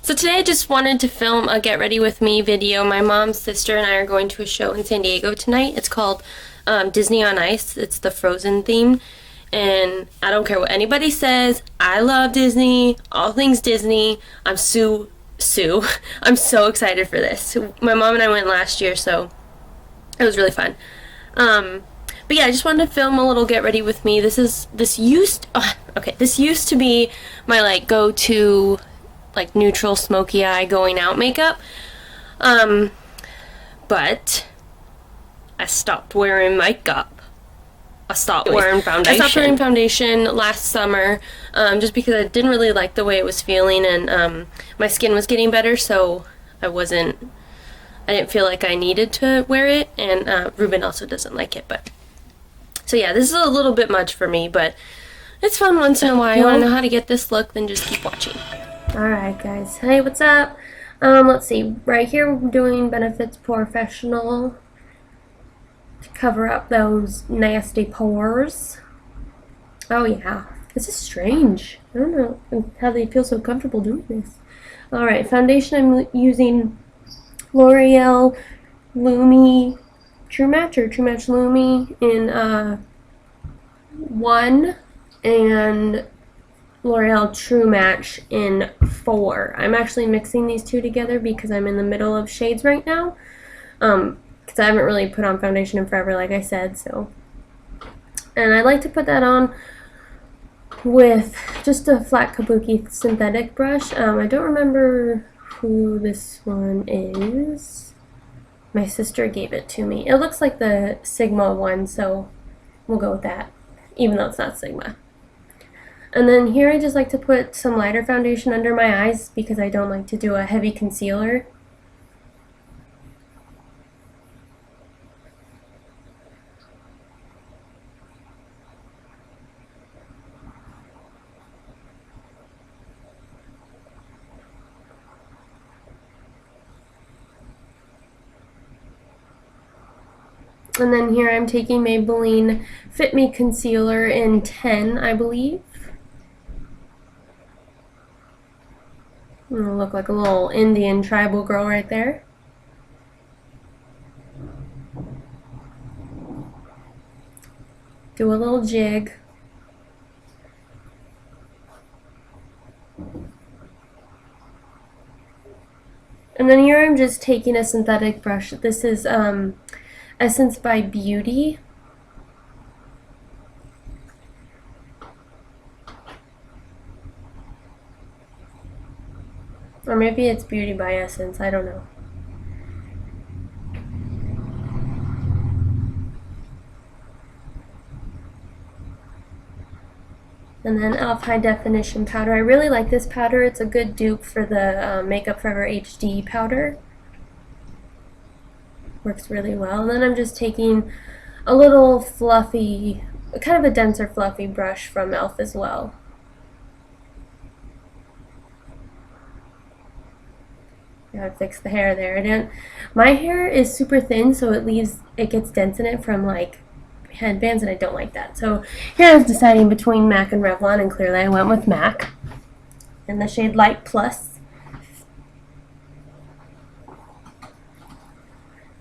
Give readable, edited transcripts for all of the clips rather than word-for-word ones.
So today I just wanted to film a get ready with me video. My mom's sister and I are going to a show in San Diego tonight. It's called Disney on Ice. It's the Frozen theme. And I don't care what anybody says. I love Disney. All things Disney. I'm so excited for this. My mom and I went last year, so it was really fun. But yeah, I just wanted to film a little get ready with me. This used to be my like go-to like neutral smoky eye going out makeup. But I stopped wearing makeup. I stopped wearing foundation last summer, just because I didn't really like the way it was feeling, and my skin was getting better, so I didn't feel like I needed to wear it, and Ruben also doesn't like it, but so yeah, this is a little bit much for me, but it's fun once in a while. You want to know how to get this look, then just keep watching. Alright guys, hey, what's up? Let's see, right here we're doing Benefit's Porefessional to cover up those nasty pores. Oh yeah, this is strange. I don't know how they feel so comfortable doing this. Alright, foundation, I'm using Loreal Lumi Truematch or Truematch Lumi in 1 and L'Oreal Truematch in 4. I'm actually mixing these two together because I'm in the middle of shades right now. Because I haven't really put on foundation in forever, like I said, so. And I like to put that on with just a flat Kabuki synthetic brush. I don't remember who this one is. My sister gave it to me. It looks like the Sigma one, so we'll go with that, even though it's not Sigma. And then here I just like to put some lighter foundation under my eyes because I don't like to do a heavy concealer. And then here I'm taking Maybelline Fit Me Concealer in 10, I believe. I'm gonna look like a little Indian tribal girl right there. Do a little jig. And then here I'm just taking a synthetic brush. This is Essence by Beauty. Or maybe it's Beauty by Essence, I don't know. And then e.l.f. High Definition Powder. I really like this powder. It's a good dupe for the Makeup Forever HD powder. Works really well. And then I'm just taking a little fluffy, kind of a denser fluffy brush from e.l.f. as well. Gotta fix the hair there. My hair is super thin, so it gets dents in it from like headbands, and I don't like that. So here I was deciding between MAC and Revlon, and clearly I went with MAC in the shade Light Plus.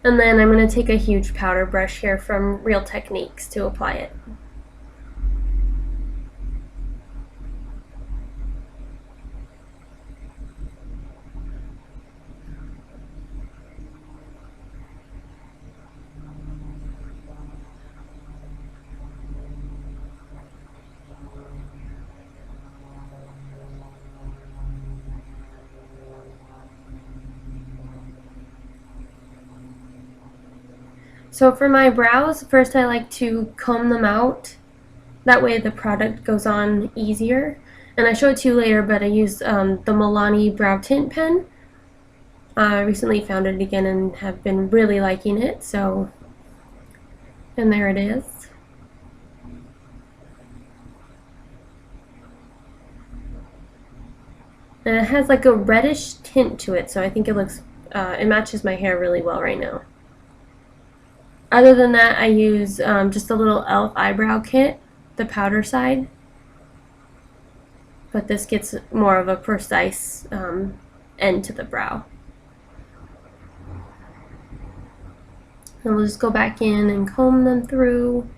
And then I'm going to take a huge powder brush here from Real Techniques to apply it. So for my brows, first I like to comb them out. That way the product goes on easier. And I show it to you later, but I use the Melani Brow Tint pen. I recently found it again and have been really liking it. So, and there it is. And it has like a reddish tint to it, so I think it looks, it matches my hair really well right now. Other than that, I use just a little e.l.f. eyebrow kit, the powder side. But this gets more of a precise end to the brow. And we'll just go back in and comb them through.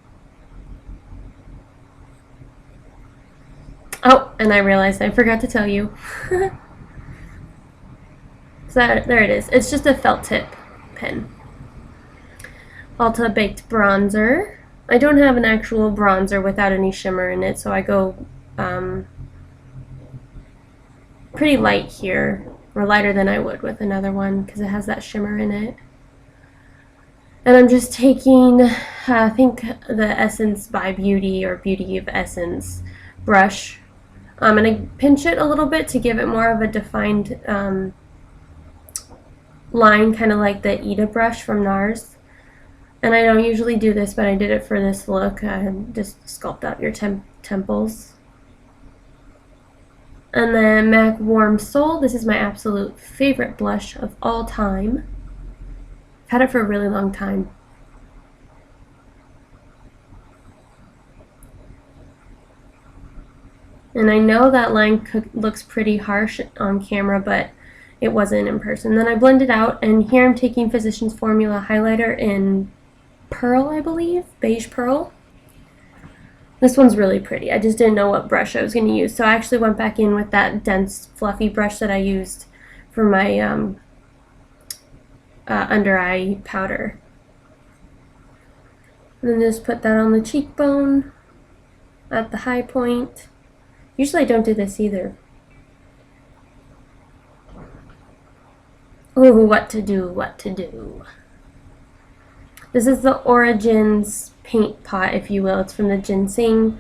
Oh, and I realized I forgot to tell you. So there it is. It's just a felt tip pen. Ulta Baked Bronzer. I don't have an actual bronzer without any shimmer in it, so I go pretty light here, or lighter than I would with another one because it has that shimmer in it. And I'm just taking, I think the Essence by Beauty or Beauty of Essence brush. I'm going to pinch it a little bit to give it more of a defined line, kind of like the Ida brush from NARS. And I don't usually do this, but I did it for this look. Just sculpt out your temples. And then MAC Warm Soul. This is my absolute favorite blush of all time. I've had it for a really long time. And I know that line looks pretty harsh on camera, but it wasn't in person. Then I blend it out, and here I'm taking Physicians Formula highlighter in Pearl, I believe, Beige Pearl. This one's really pretty. I just didn't know what brush I was going to use, so I actually went back in with that dense, fluffy brush that I used for my under eye powder. And then just put that on the cheekbone at the high point. Usually I don't do this either. Oh, what to do, what to do. This is the Origins paint pot, if you will. It's from the Ginzing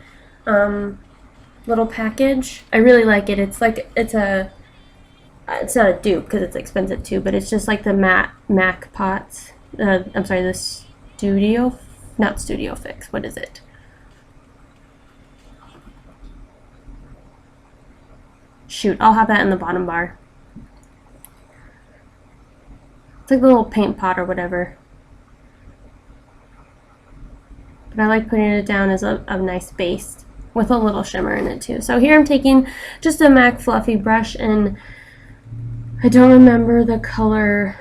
little package. I really like it. It's like, it's not a dupe because it's expensive too, but it's just like the matte MAC pots. I'm sorry, the not Studio Fix. What is it? Shoot, I'll have that in the bottom bar. It's like the little paint pot or whatever. But I like putting it down as a nice base with a little shimmer in it too. So here I'm taking just a MAC Fluffy brush, and I don't remember the color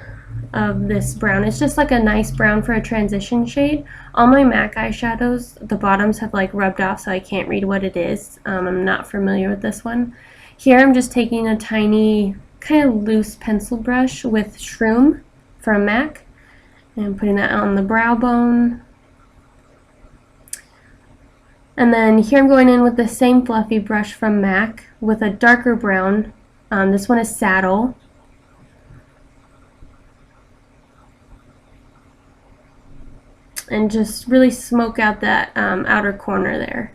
of this brown. It's just like a nice brown for a transition shade. All my MAC eyeshadows, the bottoms have like rubbed off, so I can't read what it is. I'm not familiar with this one. Here I'm just taking a tiny kind of loose pencil brush with Shroom from MAC and putting that on the brow bone. And then here I'm going in with the same fluffy brush from MAC with a darker brown. This one is Saddle. And just really smoke out that outer corner there.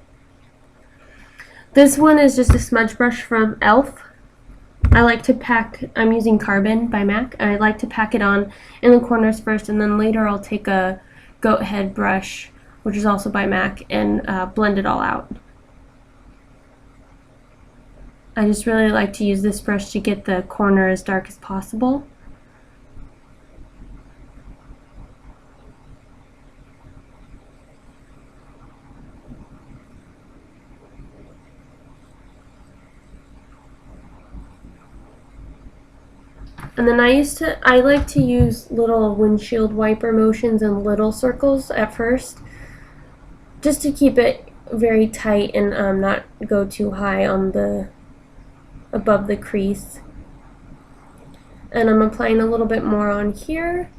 This one is just a smudge brush from e.l.f. I like to pack, I'm using Carbon by MAC, and I like to pack it on in the corners first, and then later I'll take a goat head brush, which is also by MAC, and blend it all out. I just really like to use this brush to get the corner as dark as possible. And then I like to use little windshield wiper motions and little circles at first, just to keep it very tight and not go too high on above the crease. And I'm applying a little bit more on here,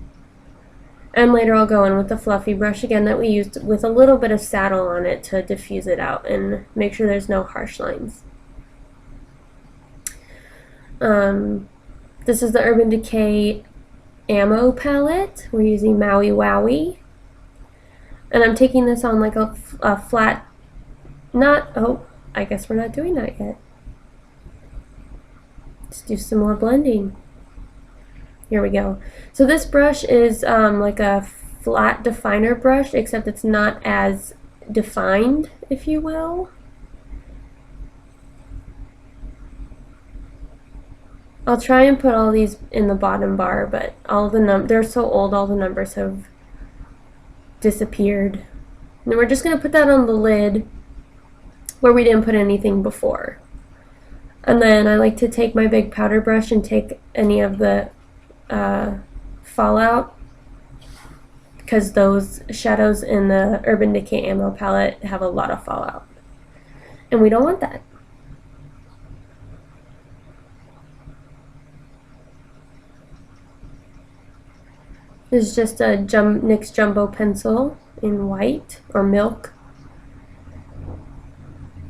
and later I'll go in with the fluffy brush again that we used with a little bit of Saddle on it to diffuse it out and make sure there's no harsh lines. This is the Urban Decay Ammo palette. We're using Maui Wowie. And I'm taking this on like a flat, oh, I guess we're not doing that yet. Let's do some more blending. Here we go. So this brush is like a flat definer brush, except it's not as defined, if you will. I'll try and put all these in the bottom bar, but all the they're so old, all the numbers have disappeared. And we're just going to put that on the lid where we didn't put anything before. And then I like to take my big powder brush and take any of the fallout, because those shadows in the Urban Decay Ammo palette have a lot of fallout. And we don't want that. This is just a NYX Jumbo pencil in white, or milk.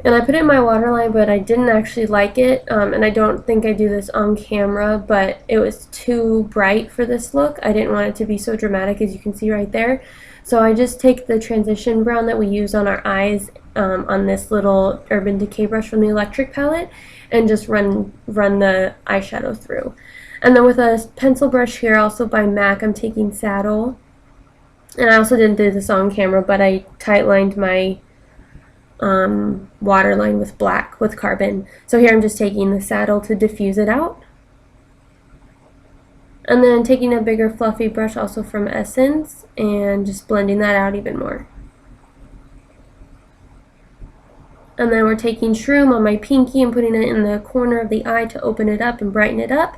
And I put it in my waterline, but I didn't actually like it, and I don't think I do this on camera, but it was too bright for this look. I didn't want it to be so dramatic, as you can see right there. So I just take the transition brown that we use on our eyes on this little Urban Decay brush from the Electric palette, and just run the eyeshadow through. And then with a pencil brush here, also by MAC, I'm taking Saddle. And I also didn't do this on camera, but I tightlined my waterline with black, with carbon. So here I'm just taking the Saddle to diffuse it out. And then taking a bigger fluffy brush also from Essence and just blending that out even more. And then we're taking Shroom on my pinky and putting it in the corner of the eye to open it up and brighten it up.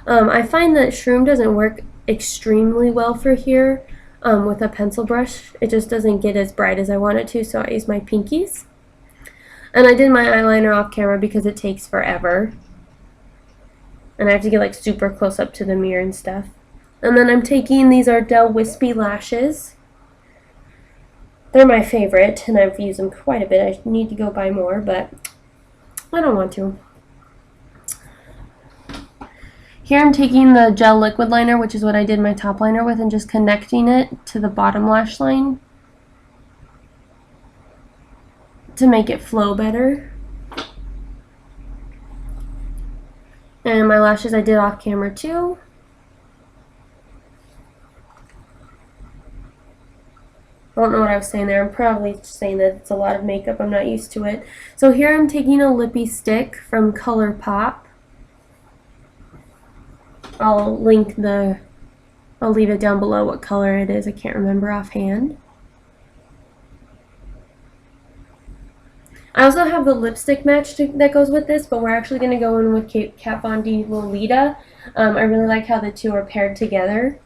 I find that Shroom doesn't work extremely well for here. With a pencil brush, it just doesn't get as bright as I want it to, so I use my pinkies. And I did my eyeliner off camera because it takes forever. And I have to get like super close up to the mirror and stuff. And then I'm taking these Ardel Wispie lashes. They're my favorite, and I've used them quite a bit. I need to go buy more, but I don't want to. Here I'm taking the gel liquid liner, which is what I did my top liner with, and just connecting it to the bottom lash line to make it flow better. And my lashes I did off camera too. I don't know what I was saying there. I'm probably just saying that it's a lot of makeup. I'm not used to it. So here I'm taking a Lippie stick from Colourpop. I'll leave it down below what color it is. I can't remember offhand. I also have the lipstick match that goes with this, but we're actually going to go in with Kat Von D Lolita. I really like how the two are paired together.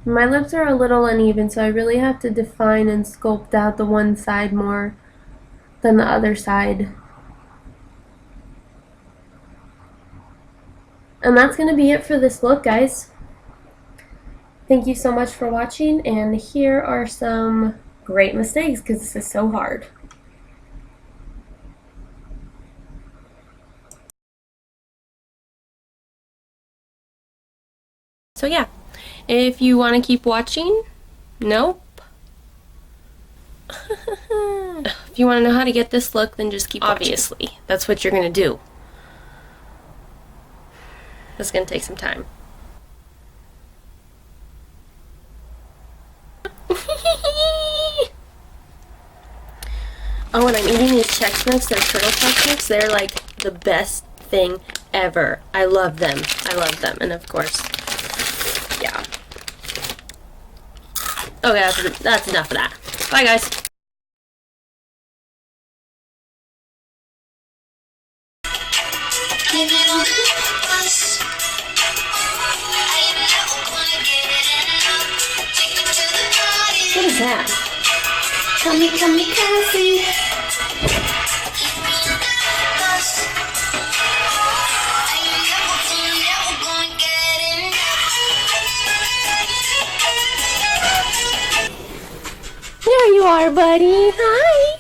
My lips are a little uneven, so I really have to define and sculpt out the one side more than the other side. And that's going to be it for this look, guys. Thank you so much for watching, and here are some great mistakes, because this is so hard. So yeah. If you want to keep watching, nope. If you want to know how to get this look, then just keep watching. Obviously, that's what you're going to do. It's going to take some time. Oh, and I'm eating these Chex Mix. They're Turtle Chex Mix. They're like the best thing ever. I love them. I love them. And of course, yeah. Okay, that's enough of that. Bye, guys. What is that? Come me, Cassie. There you are, buddy. Hi.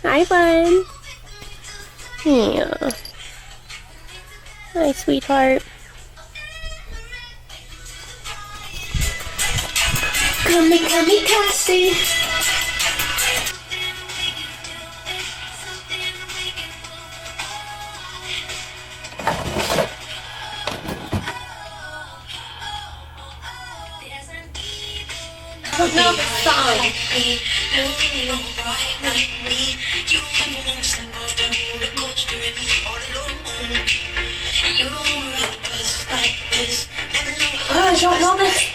Hi, bud. Yeah. Hi, sweetheart. Come me, Cassie. don't know the song. Oh, I don't know this.